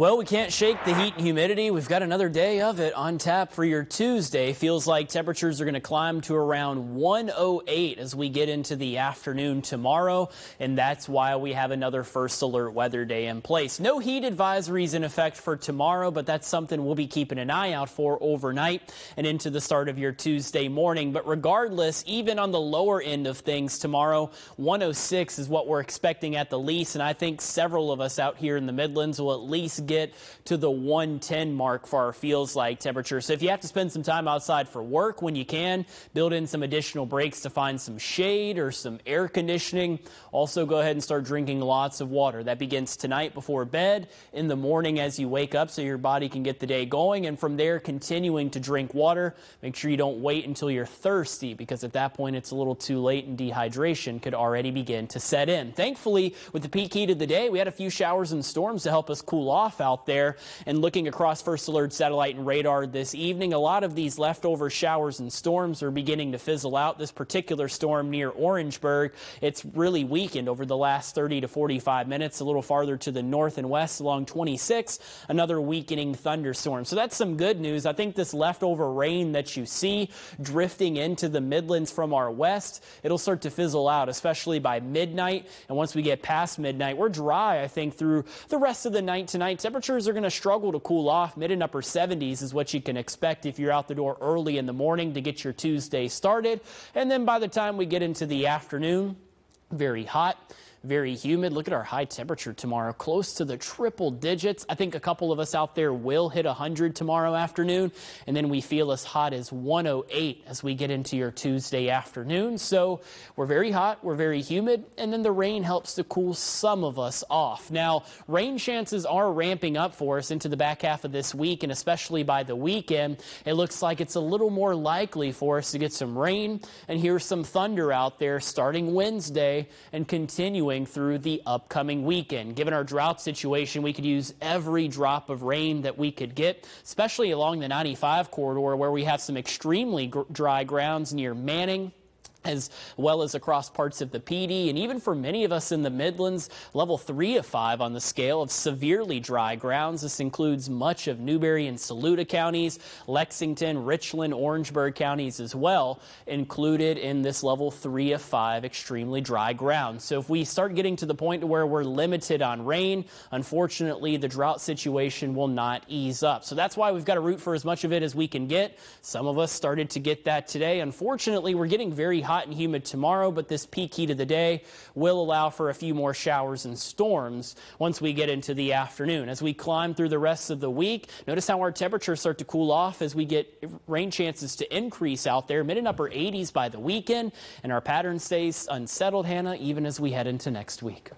Well, we can't shake the heat and humidity. We've got another day of it on tap for your Tuesday. Feels like temperatures are going to climb to around 108 as we get into the afternoon tomorrow, and that's why we have another first alert weather day in place. No heat advisories in effect for tomorrow, but that's something we'll be keeping an eye out for overnight and into the start of your Tuesday morning. But regardless, even on the lower end of things tomorrow, 106 is what we're expecting at the least, and I think several of us out here in the Midlands will at least get to the 110 mark for our feels like temperature. So if you have to spend some time outside for work, when you can, build in some additional breaks to find some shade or some air conditioning. Also, go ahead and start drinking lots of water. That begins tonight before bed, in the morning as you wake up, so your body can get the day going, and from there continuing to drink water. Make sure you don't wait until you're thirsty, because at that point it's a little too late and dehydration could already begin to set in. Thankfully, with the peak heat of the day, we had a few showers and storms to help us cool off out there. And looking across First Alert satellite and radar this evening, a lot of these leftover showers and storms are beginning to fizzle out. This particular storm near Orangeburg, it's really weakened over the last 30 to 45 minutes. A little farther to the north and west along 26, another weakening thunderstorm. So that's some good news. I think this leftover rain that you see drifting into the Midlands from our west, it'll start to fizzle out, especially by midnight. And once we get past midnight, we're dry, I think, through the rest of the night tonight. Temperatures are going to struggle to cool off. Mid and upper 70s is what you can expect if you're out the door early in the morning to get your Tuesday started. And then by the time we get into the afternoon, very hot, very humid. Look at our high temperature tomorrow, close to the triple digits. I think a couple of us out there will hit 100 tomorrow afternoon, and then we feel as hot as 108 as we get into your Tuesday afternoon. So we're very hot, we're very humid, and then the rain helps to cool some of us off. Now, rain chances are ramping up for us into the back half of this week, and especially by the weekend. It looks like it's a little more likely for us to get some rain and hear some thunder out there starting Wednesday and continuing through the upcoming weekend. Given our drought situation, we could use every drop of rain that we could get, especially along the 95 corridor where we have some extremely dry grounds near Manning, as well as across parts of the PD, and even for many of us in the Midlands, level 3 of 5 on the scale of severely dry grounds. This includes much of Newberry and Saluda counties, Lexington, Richland, Orangeburg counties as well, included in this level 3 of 5 extremely dry ground. So if we start getting to the point where we're limited on rain, unfortunately, the drought situation will not ease up. So that's why we've got to root for as much of it as we can get. Some of us started to get that today. Unfortunately, we're getting very hot and humid tomorrow, but this peak heat of the day will allow for a few more showers and storms once we get into the afternoon. As we climb through the rest of the week, notice how our temperatures start to cool off as we get rain chances to increase out there, mid and upper 80s by the weekend, and our pattern stays unsettled, Hannah, even as we head into next week.